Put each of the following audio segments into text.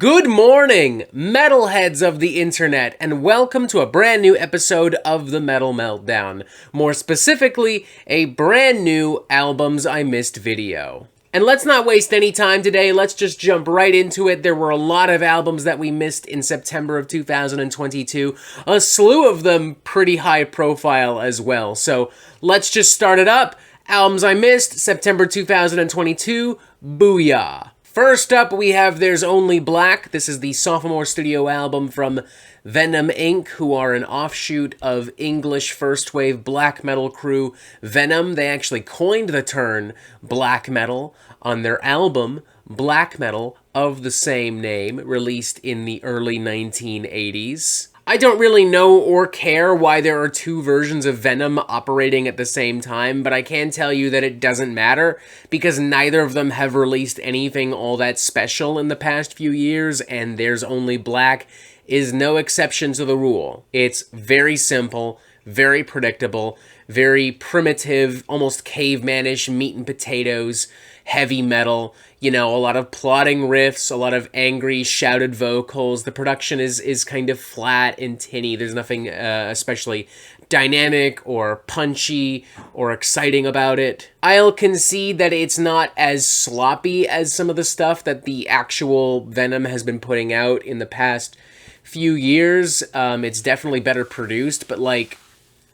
Good morning, metalheads of the internet, and welcome to a brand new episode of the Metal Meltdown. More specifically, a brand new Albums I Missed video. And let's not waste any time today, let's just jump right into it. There were a lot of albums that we missed in September of 2022, a slew of them pretty high profile as well. So let's just start it up. Albums I Missed, September 2022, Booyah! First up, we have There's Only Black. This is the sophomore studio album from Venom Inc., who are an offshoot of English first-wave black metal crew Venom. They actually coined the term black metal on their album Black Metal of the same name, released in the early 1980s. I don't really know or care why there are two versions of Venom operating at the same time, but I can tell you that it doesn't matter, because neither of them have released anything all that special in the past few years, and There's Only Black is no exception to the rule. It's very simple, very predictable, very primitive, almost cavemanish meat and potatoes, heavy metal, you know, a lot of plodding riffs, a lot of angry shouted vocals. The production is kind of flat and tinny. There's nothing especially dynamic or punchy or exciting about it. I'll concede that it's not as sloppy as some of the stuff that the actual Venom has been putting out in the past few years. It's definitely better produced, but like,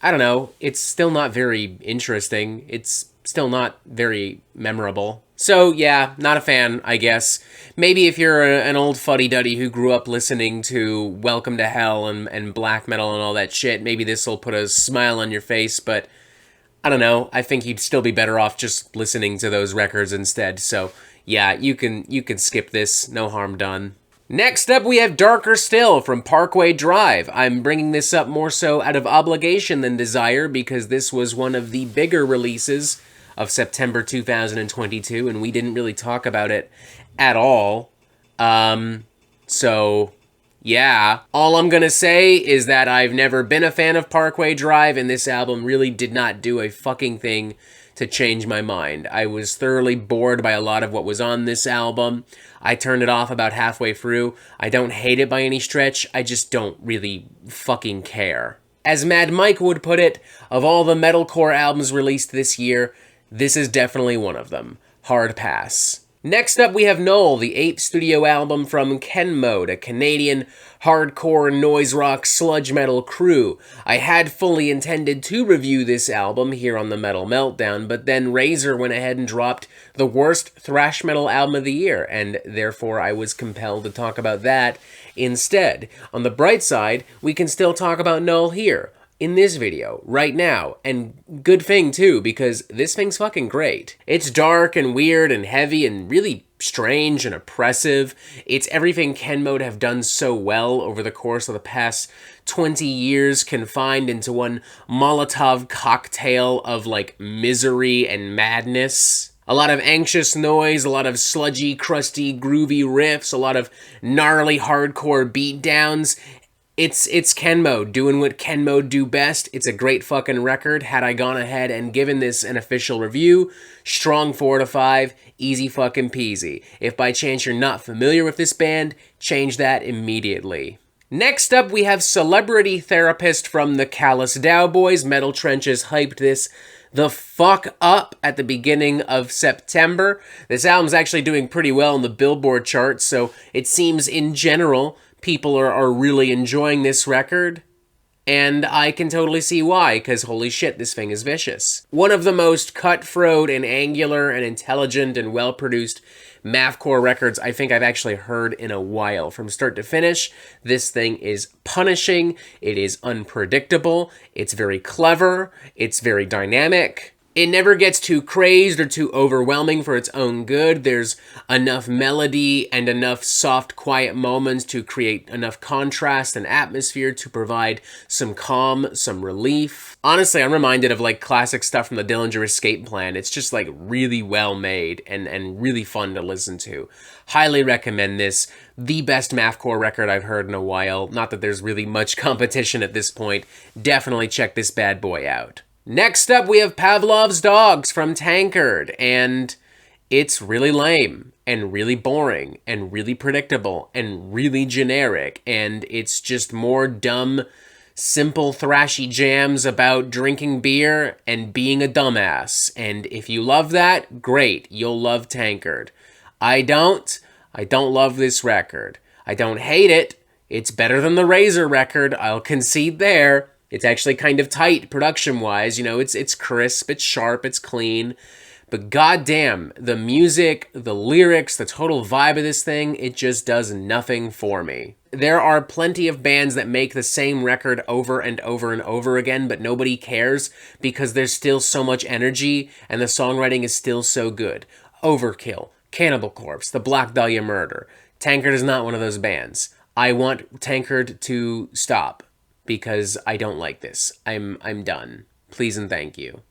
I don't know, it's still not very interesting. It's still not very memorable. So yeah, not a fan, I guess. Maybe if you're an old fuddy-duddy who grew up listening to Welcome to Hell and black metal and all that shit, maybe this will put a smile on your face, but I don't know, I think you'd still be better off just listening to those records instead. So yeah, you can skip this, no harm done. Next up, we have Darker Still from Parkway Drive. I'm bringing this up more so out of obligation than desire, because this was one of the bigger releases of September 2022, and we didn't really talk about it at all. So, yeah. All I'm gonna say is that I've never been a fan of Parkway Drive, and this album really did not do a fucking thing to change my mind. I was thoroughly bored by a lot of what was on this album. I turned it off about halfway through. I don't hate it by any stretch, I just don't really fucking care. As Mad Mike would put it, of all the metalcore albums released this year, this is definitely one of them. Hard pass. Next up, we have Null, the 8th studio album from Ken Mode, a Canadian hardcore noise rock sludge metal crew. I had fully intended to review this album here on the Metal Meltdown, but then Razor went ahead and dropped the worst thrash metal album of the year, and therefore I was compelled to talk about that instead. On the bright side, we can still talk about Null here, in this video, right now, and good thing too, because this thing's fucking great. It's dark and weird and heavy and really strange and oppressive. It's everything Ken Mode have done so well over the course of the past 20 years, confined into one Molotov cocktail of like misery and madness. A lot of anxious noise, a lot of sludgy, crusty, groovy riffs, a lot of gnarly hardcore beatdowns. It's Ken Mode, doing what Ken Mode do best. It's a great fucking record. Had I gone ahead and given this an official review, strong 4 to 5, easy fucking peasy. If by chance you're not familiar with this band, change that immediately. Next up, we have Celebrity Therapist from the Callous Daoboys. Metal Trenches hyped this the fuck up at the beginning of September. This album's actually doing pretty well in the Billboard charts, so it seems in general people are really enjoying this record, and I can totally see why, because holy shit, this thing is vicious. One of the most cutthroat and angular and intelligent and well-produced mathcore records I think I've actually heard in a while. From start to finish, this thing is punishing, it is unpredictable, it's very clever, it's very dynamic. It never gets too crazed or too overwhelming for its own good. There's enough melody and enough soft, quiet moments to create enough contrast and atmosphere to provide some calm, some relief. Honestly, I'm reminded of like classic stuff from the Dillinger Escape Plan. It's just like really well made and really fun to listen to. Highly recommend this. The best mathcore record I've heard in a while. Not that there's really much competition at this point. Definitely check this bad boy out. Next up, we have Pavlov's Dawgs from Tankard, and It's really lame and really boring and really predictable and really generic, and it's just more dumb, simple, thrashy jams about drinking beer and being a dumbass. And if you love that, great, you'll love Tankard. I don't. I don't love this record. I don't hate it. It's better than the Razor record, I'll concede there. It's actually kind of tight production-wise, you know, it's crisp, it's sharp, it's clean. But goddamn, the music, the lyrics, the total vibe of this thing, it just does nothing for me. There are plenty of bands that make the same record over and over and over again, but nobody cares because there's still so much energy and the songwriting is still so good. Overkill, Cannibal Corpse, The Black Dahlia Murder. Tankard is not one of those bands. I want Tankard to stop because I don't like this. I'm done. Please and thank you.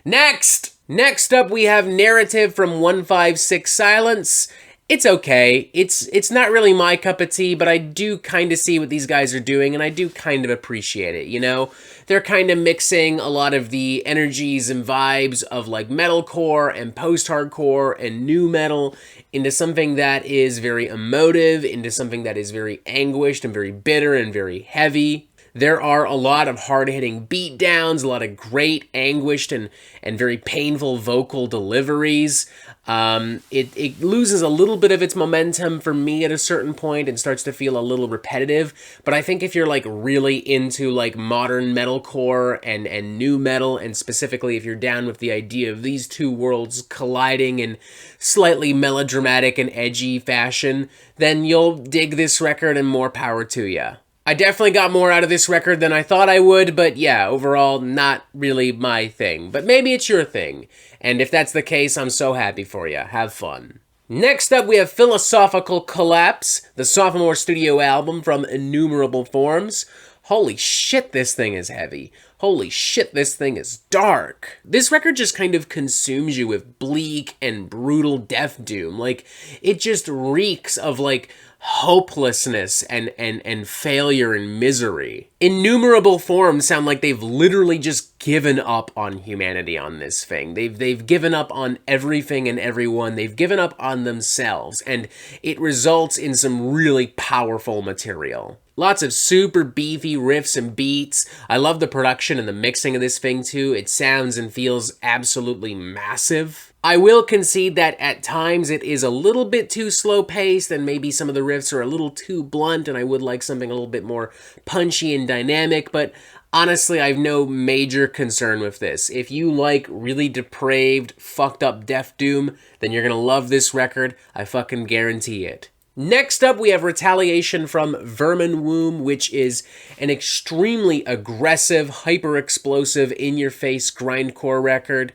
Next up we have Narrative from 156 Silence. It's okay. It's not really my cup of tea, but I do kind of see what these guys are doing, and I do kind of appreciate it, you know? They're kind of mixing a lot of the energies and vibes of like metalcore and post-hardcore and new metal into something that is very emotive, into something that is very anguished and very bitter and very heavy. There are a lot of hard-hitting beatdowns, a lot of great, anguished, and very painful vocal deliveries. It loses a little bit of its momentum for me at a certain point and starts to feel a little repetitive. But I think if you're like really into like modern metalcore and new metal, and specifically if you're down with the idea of these two worlds colliding in slightly melodramatic and edgy fashion, then you'll dig this record and more power to ya. I definitely got more out of this record than I thought I would, but yeah, overall, not really my thing. But maybe it's your thing, and if that's the case, I'm so happy for you. Have fun. Next up, we have Philosophical Collapse, the sophomore studio album from Innumerable Forms. Holy shit, this thing is heavy. Holy shit, this thing is dark. This record just kind of consumes you with bleak and brutal death doom. Like, it just reeks of, like, hopelessness and failure and misery. Innumerable Forms sound like they've literally just given up on humanity on this thing. They've given up on everything and everyone. They've given up on themselves, and it results in some really powerful material. Lots of super beefy riffs and beats. I love the production and the mixing of this thing too. It sounds and feels absolutely massive. I will concede that at times it is a little bit too slow-paced and maybe some of the riffs are a little too blunt and I would like something a little bit more punchy and dynamic, but honestly, I have no major concern with this. If you like really depraved, fucked up death doom, then you're gonna love this record. I fucking guarantee it. Next up, we have Retaliation from Vermin Womb, which is an extremely aggressive, hyper-explosive, in-your-face grindcore record.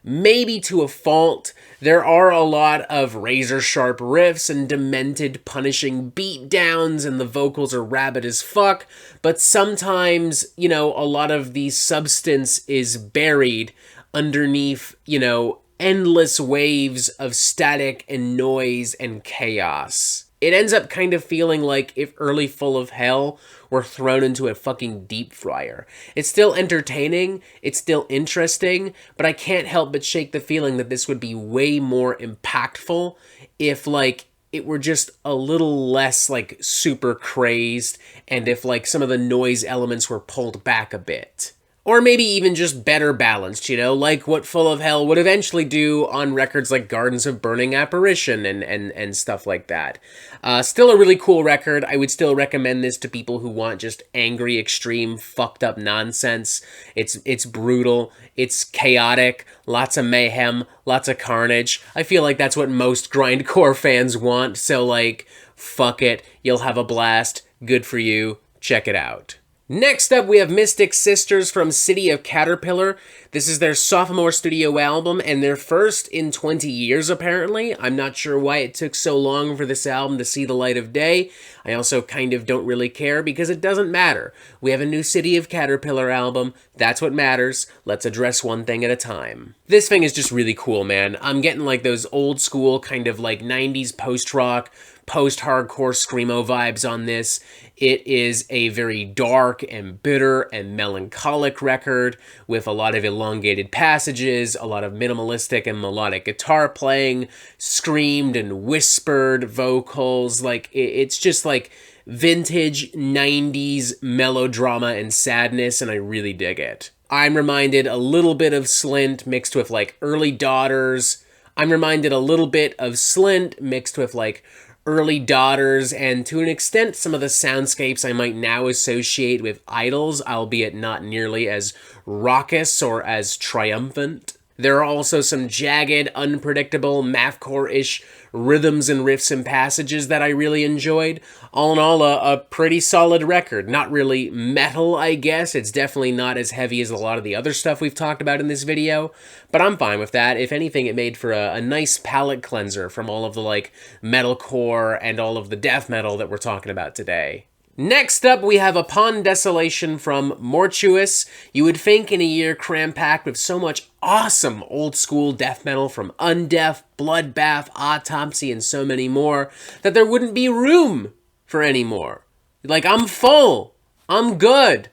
Maybe to a fault. There are a lot of razor-sharp riffs and demented, punishing beatdowns, and the vocals are rabid as fuck, but sometimes, you know, a lot of the substance is buried underneath, you know, endless waves of static and noise and chaos. It ends up kind of feeling like if Early Full of Hell were thrown into a fucking deep fryer. It's still entertaining, it's still interesting, but I can't help but shake the feeling that this would be way more impactful if, like, it were just a little less, like, super crazed, and if, like, some of the noise elements were pulled back a bit. Or maybe even just better balanced, you know, like what Full of Hell would eventually do on records like Gardens of Burning Apparition and stuff like that. Still a really cool record. I would still recommend this to people who want just angry, extreme, fucked up nonsense. It's brutal, it's chaotic, lots of mayhem, lots of carnage. I feel like that's what most grindcore fans want, so like, fuck it, you'll have a blast, good for you, check it out. Next up, we have Mystic Sisters from City of Caterpillar. This is their sophomore studio album, and their first in 20 years, apparently. I'm not sure why it took so long for this album to see the light of day. I also kind of don't really care, because it doesn't matter. We have a new City of Caterpillar album. That's what matters. Let's address one thing at a time. This thing is just really cool, man. I'm getting like those old school kind of like 90s post-rock, post-hardcore screamo vibes on this. It is a very dark and bitter and melancholic record with a lot of elongated passages, a lot of minimalistic and melodic guitar playing, screamed and whispered vocals. Like, it's just like vintage 90s melodrama and sadness, and I really dig it. I'm reminded a little bit of Slint mixed with like early Daughters. I'm reminded a little bit of Slint mixed with like early Daughters, and to an extent some of the soundscapes I might now associate with Idols, albeit not nearly as raucous or as triumphant. There are also some jagged, unpredictable, mathcore-ish rhythms and riffs and passages that I really enjoyed. All in all, a pretty solid record. Not really metal, I guess. It's definitely not as heavy as a lot of the other stuff we've talked about in this video, but I'm fine with that. If anything, it made for a nice palate cleanser from all of the, like, metalcore and all of the death metal that we're talking about today. Next up, we have Upon Desolation from Mortuous. You would think in a year cram-packed with so much awesome old-school death metal from Undeath, Bloodbath, Autopsy, and so many more, that there wouldn't be room for any more. Like, I'm full. I'm good.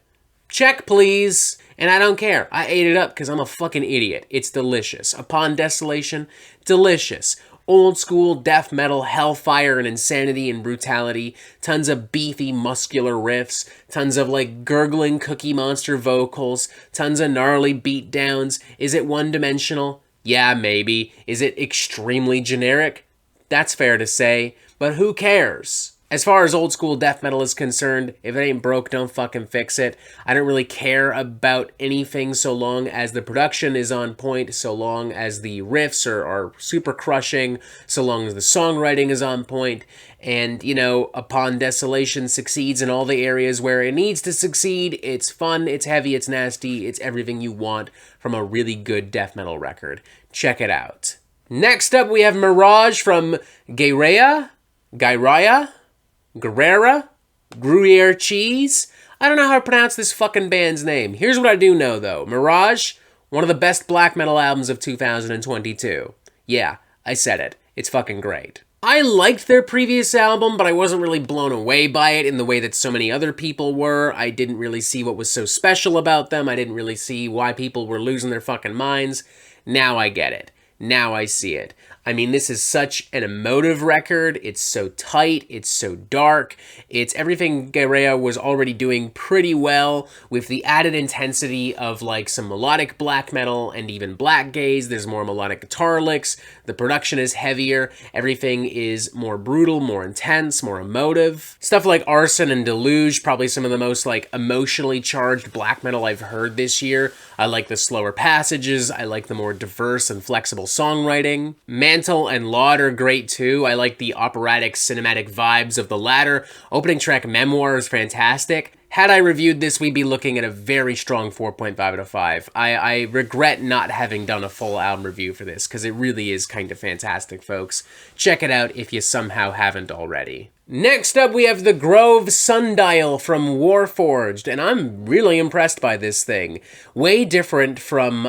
Check, please. And I don't care. I ate it up because I'm a fucking idiot. It's delicious. Upon Desolation, delicious. Old school death metal, hellfire and insanity and brutality, tons of beefy muscular riffs, tons of like gurgling Cookie Monster vocals, tons of gnarly beatdowns. Is it one-dimensional? Yeah, maybe. Is it extremely generic? That's fair to say, but who cares? As far as old school death metal is concerned, if it ain't broke, don't fucking fix it. I don't really care about anything so long as the production is on point, so long as the riffs are super crushing, so long as the songwriting is on point, and, you know, Upon Desolation succeeds in all the areas where it needs to succeed. It's fun, it's heavy, it's nasty, it's everything you want from a really good death metal record. Check it out. Next up, we have Mirage from Gaerea? Gruyere Cheese? I don't know how to pronounce this fucking band's name. Here's what I do know, though. Mirage, one of the best black metal albums of 2022. Yeah, I said it. It's fucking great. I liked their previous album, but I wasn't really blown away by it in the way that so many other people were. I didn't really see what was so special about them. I didn't really see why people were losing their fucking minds. Now I get it. Now I see it. I mean, this is such an emotive record. It's so tight. It's so dark. It's everything Gaerea was already doing pretty well, with the added intensity of like some melodic black metal and even black gaze. There's more melodic guitar licks. The production is heavier. Everything is more brutal, more intense, more emotive. Stuff like Arson and Deluge, probably some of the most like emotionally charged black metal I've heard this year. I like the slower passages. I like the more diverse and flexible songwriting. Mantle and Laud are great too. I like the operatic cinematic vibes of the latter. Opening track Memoir is fantastic. Had I reviewed this, we'd be looking at a very strong 4.5 out of 5. I regret not having done a full album review for this, because it really is kind of fantastic, folks. Check it out if you somehow haven't already. Next up, we have the Grove Sundial from Warforged, and I'm really impressed by this thing. Way different from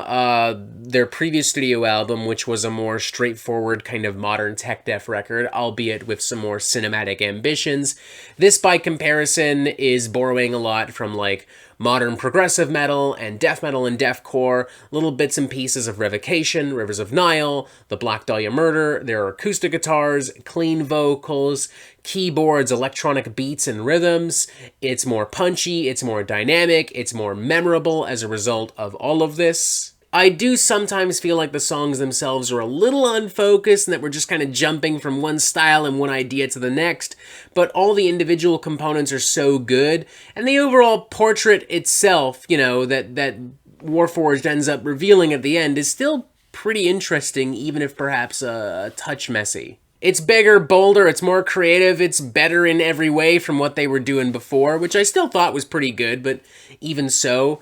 their previous studio album, which was a more straightforward kind of modern tech death record, albeit with some more cinematic ambitions. This, by comparison, is borrowing a lot from like modern progressive metal and deathcore, little bits and pieces of Revocation, Rivers of Nile, the Black Dahlia Murder. There are acoustic guitars, clean vocals, keyboards, electronic beats and rhythms. It's more punchy, it's more dynamic, it's more memorable as a result of all of this. I do sometimes feel like the songs themselves are a little unfocused and that we're just kind of jumping from one style and one idea to the next, but all the individual components are so good, and the overall portrait itself, you know, that Warforged ends up revealing at the end is still pretty interesting, even if perhaps a touch messy. It's bigger, bolder, it's more creative, it's better in every way from what they were doing before, which I still thought was pretty good, but even so,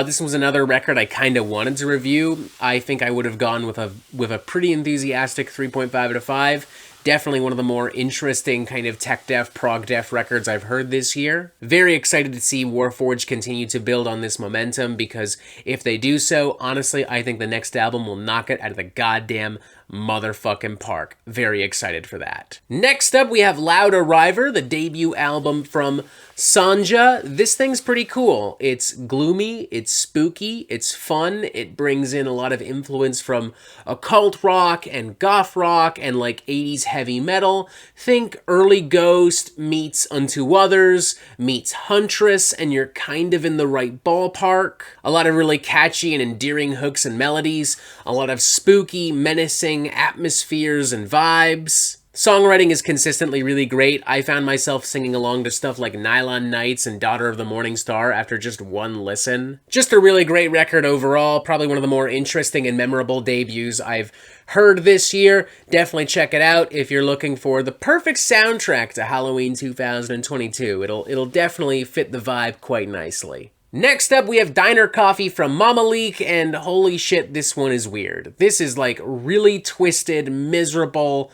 this was another record I kind of wanted to review. I think I would have gone with a pretty enthusiastic 3.5 out of 5. Definitely one of the more interesting kind of tech death, prog death records I've heard this year. Very excited to see Warforged continue to build on this momentum, because if they do so, honestly, I think the next album will knock it out of the goddamn motherfucking park. Very excited for that. Next up, we have Loud Arriver, the debut album from Sonja. This thing's pretty cool. It's gloomy, it's spooky, it's fun. It brings in a lot of influence from occult rock and goth rock and like 80s heavy metal. Think early Ghost meets Unto Others meets Huntress, and you're kind of in the right ballpark. A lot of really catchy and endearing hooks and melodies. A lot of spooky, menacing atmospheres and vibes. Songwriting is consistently really great. I found myself singing along to stuff like Nylon Nights and Daughter of the Morning Star after just one listen. Just a really great record overall, probably one of the more interesting and memorable debuts I've heard this year. Definitely check it out if you're looking for the perfect soundtrack to Halloween 2022. It'll definitely fit the vibe quite nicely. Next up, we have Diner Coffee from Mamaleek, and holy shit, this one is weird. This is like really twisted, miserable,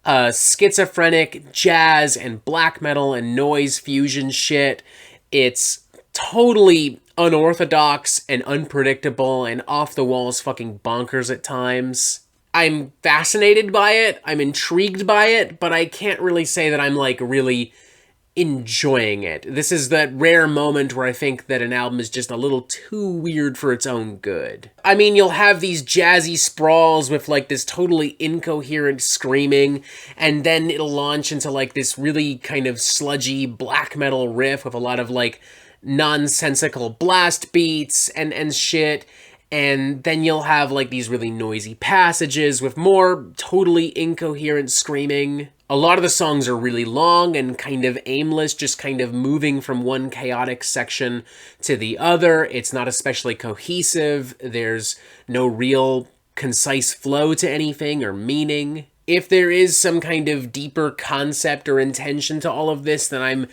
schizophrenic jazz and black metal and noise fusion shit. It's totally unorthodox and unpredictable and off the walls fucking bonkers at times. I'm fascinated by it, I'm intrigued by it, but I can't really say that I'm like really enjoying it. This is that rare moment where I think that an album is just a little too weird for its own good. I mean, you'll have these jazzy sprawls with like this totally incoherent screaming, and then it'll launch into like this really kind of sludgy black metal riff with a lot of like nonsensical blast beats and shit. And then you'll have like these really noisy passages with more totally incoherent screaming. A lot of the songs are really long and kind of aimless, just kind of moving from one chaotic section to the other. It's not especially cohesive. There's no real concise flow to anything or meaning. If there is some kind of deeper concept or intention to all of this, then I'm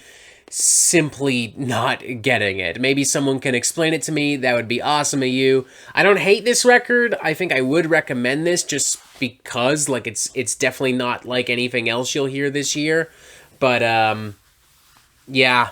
simply not getting it. Maybe someone can explain it to me. That would be awesome of you. I don't hate this record. I think I would recommend this just because like it's definitely not like anything else you'll hear this year. But yeah.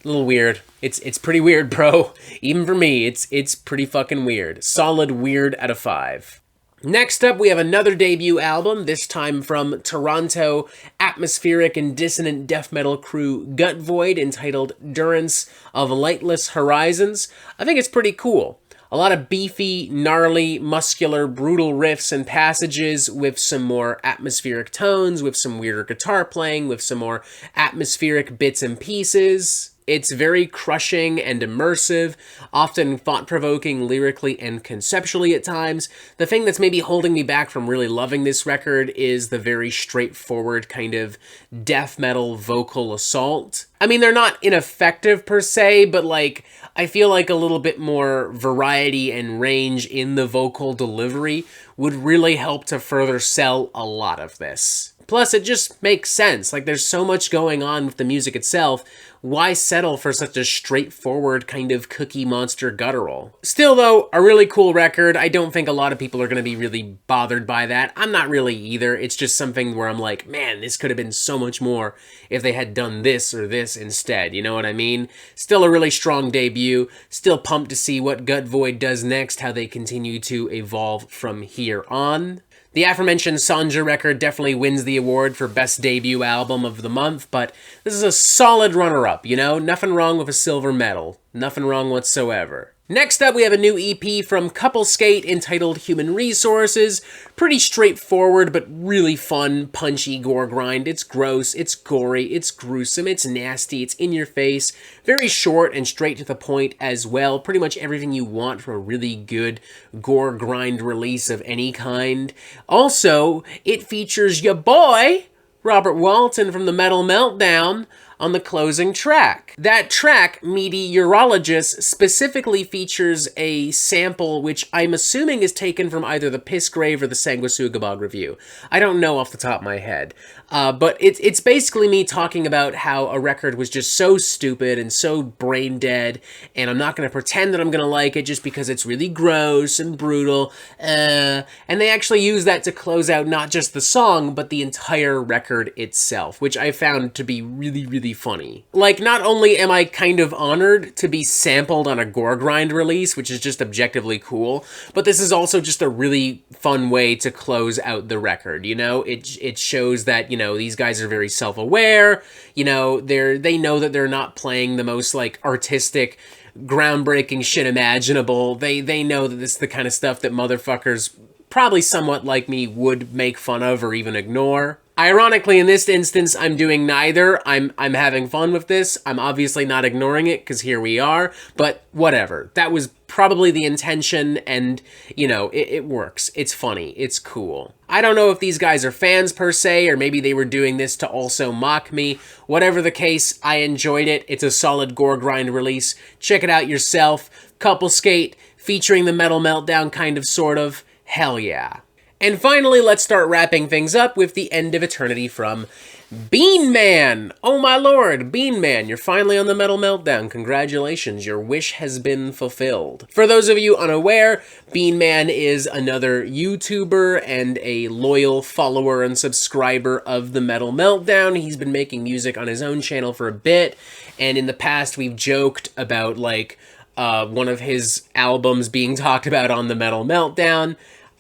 A little weird. It's pretty weird, bro. Even for me, it's pretty fucking weird. Solid weird out of 5. Next up, we have another debut album, this time from Toronto atmospheric and dissonant death metal crew Gutvoid, entitled Durance of Lightless Horizons. I think it's pretty cool. A lot of beefy, gnarly, muscular, brutal riffs and passages with some more atmospheric tones, with some weirder guitar playing, with some more atmospheric bits and pieces. It's very crushing and immersive, often thought-provoking lyrically and conceptually at times. The thing that's maybe holding me back from really loving this record is the very straightforward kind of death metal vocal assault. I mean, they're not ineffective per se, but like, I feel like a little bit more variety and range in the vocal delivery would really help to further sell a lot of this. Plus, it just makes sense. Like, there's so much going on with the music itself. Why settle for such a straightforward kind of Cookie Monster guttural? Still, though, a really cool record. I don't think a lot of people are going to be really bothered by that. I'm not really either. It's just something where I'm like, man, this could have been so much more if they had done this or this instead. You know what I mean? Still a really strong debut. Still pumped to see what Gutvoid does next, how they continue to evolve from here on. The aforementioned Sonja record definitely wins the award for Best Debut Album of the Month, but this is a solid runner-up, you know? Nothing wrong with a silver medal. Nothing wrong whatsoever. Next up, we have a new EP from Coupleskate entitled Human Resources. Pretty straightforward, but really fun, punchy gore grind. It's gross, it's gory, it's gruesome, it's nasty, it's in your face. Very short and straight to the point as well. Pretty much everything you want from a really good gore grind release of any kind. Also, it features ya boy, Robert Walton from the Metal Meltdown, on the closing track. That track, Meteorologist, specifically features a sample which I'm assuming is taken from either the Pissgrave or the Sanguisugabog review. I don't know off the top of my head. But it's basically me talking about how a record was just so stupid and so brain dead, and I'm not going to pretend that I'm going to like it just because it's really gross and brutal. And they actually use that to close out not just the song, but the entire record itself, which I found to be really, really funny. Like, not only am I kind of honored to be sampled on a gore grind release, which is just objectively cool, but this is also just a really fun way to close out the record, you know? It shows that, you know, these guys are very self-aware, you know, they know that they're not playing the most, like, artistic, groundbreaking shit imaginable. They know that this is the kind of stuff that motherfuckers probably somewhat like me would make fun of or even ignore. Ironically, in this instance, I'm doing neither. I'm having fun with this. I'm obviously not ignoring it, because here we are, but whatever. That was probably the intention, and, you know, it works. It's funny. It's cool. I don't know if these guys are fans per se, or maybe they were doing this to also mock me. Whatever the case, I enjoyed it. It's a solid gore grind release. Check it out yourself. Couple Skate, featuring the Metal Meltdown, kind of, sort of. Hell yeah. And finally, let's start wrapping things up with The End of Eternity from BeanMan. Oh my lord, BeanMan, you're finally on the Metal Meltdown. Congratulations, your wish has been fulfilled. For those of you unaware, BeanMan is another YouTuber and a loyal follower and subscriber of the Metal Meltdown. He's been making music on his own channel for a bit, and in the past we've joked about, like, one of his albums being talked about on the Metal Meltdown.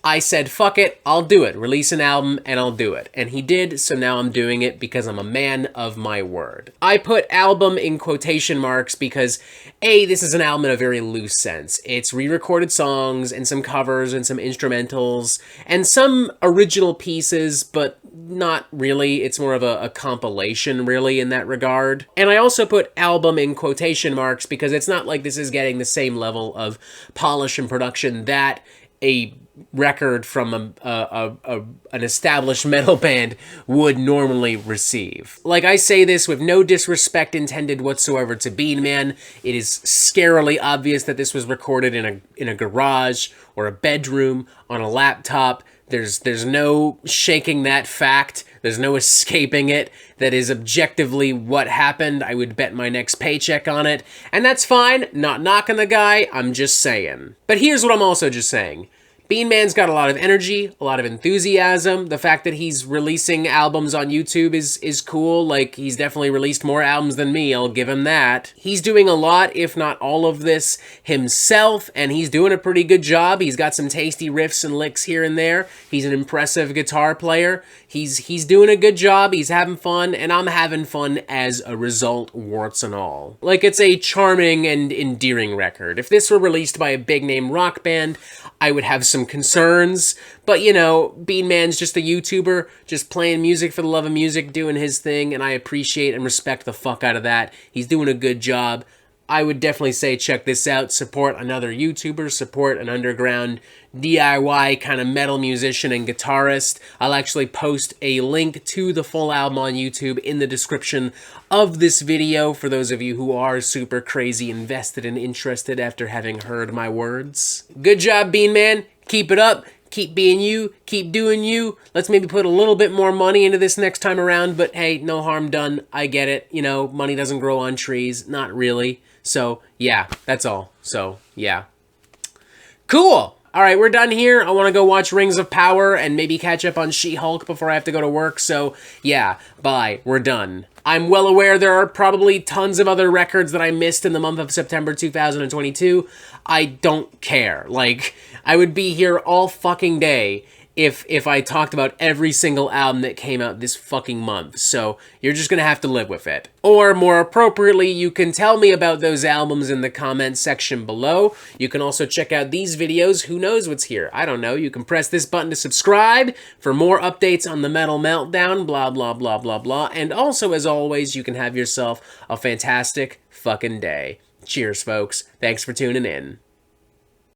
I said, fuck it, I'll do it. Release an album and I'll do it. And he did, so now I'm doing it because I'm a man of my word. I put album in quotation marks because, A, this is an album in a very loose sense. It's re-recorded songs and some covers and some instrumentals and some original pieces, but not really. It's more of a compilation, really, in that regard. And I also put album in quotation marks because it's not like this is getting the same level of polish and production that a record from an established metal band would normally receive. Like, I say this with no disrespect intended whatsoever to BeanMan. It is scarily obvious that this was recorded in a garage or a bedroom on a laptop. There's no shaking that fact. There's no escaping it. That is objectively what happened. I would bet my next paycheck on it. And that's fine. Not knocking the guy. I'm just saying. But here's what I'm also just saying. BeanMan's got a lot of energy, a lot of enthusiasm. The fact that he's releasing albums on YouTube is cool. Like, he's definitely released more albums than me, I'll give him that. He's doing a lot, if not all of this, himself, and he's doing a pretty good job. He's got some tasty riffs and licks here and there. He's an impressive guitar player. He's doing a good job, he's having fun, and I'm having fun as a result, warts and all. Like, it's a charming and endearing record. If this were released by a big-name rock band, I would have some concerns, but, you know, BeanMan's just a YouTuber, just playing music for the love of music, doing his thing, and I appreciate and respect the fuck out of that. He's doing a good job. I would definitely say check this out, support another YouTuber, support an underground DIY kind of metal musician and guitarist. I'll actually post a link to the full album on YouTube in the description of this video for those of you who are super crazy invested and interested after having heard my words. Good job, BeanMan. Keep it up. Keep being you. Keep doing you. Let's maybe put a little bit more money into this next time around, but hey, no harm done. I get it. You know, money doesn't grow on trees. Not really. So, yeah, that's all. So, yeah. Cool! Alright, we're done here. I want to go watch Rings of Power and maybe catch up on She-Hulk before I have to go to work. So, yeah, bye. We're done. I'm well aware there are probably tons of other records that I missed in the month of September 2022. I don't care. Like, I would be here all fucking day if I talked about every single album that came out this fucking month. So you're just gonna have to live with it. Or more appropriately, you can tell me about those albums in the comments section below. You can also check out these videos. Who knows what's here? I don't know. You can press this button to subscribe for more updates on the Metal Meltdown, blah, blah, blah, blah, blah. And also, as always, you can have yourself a fantastic fucking day. Cheers, folks. Thanks for tuning in.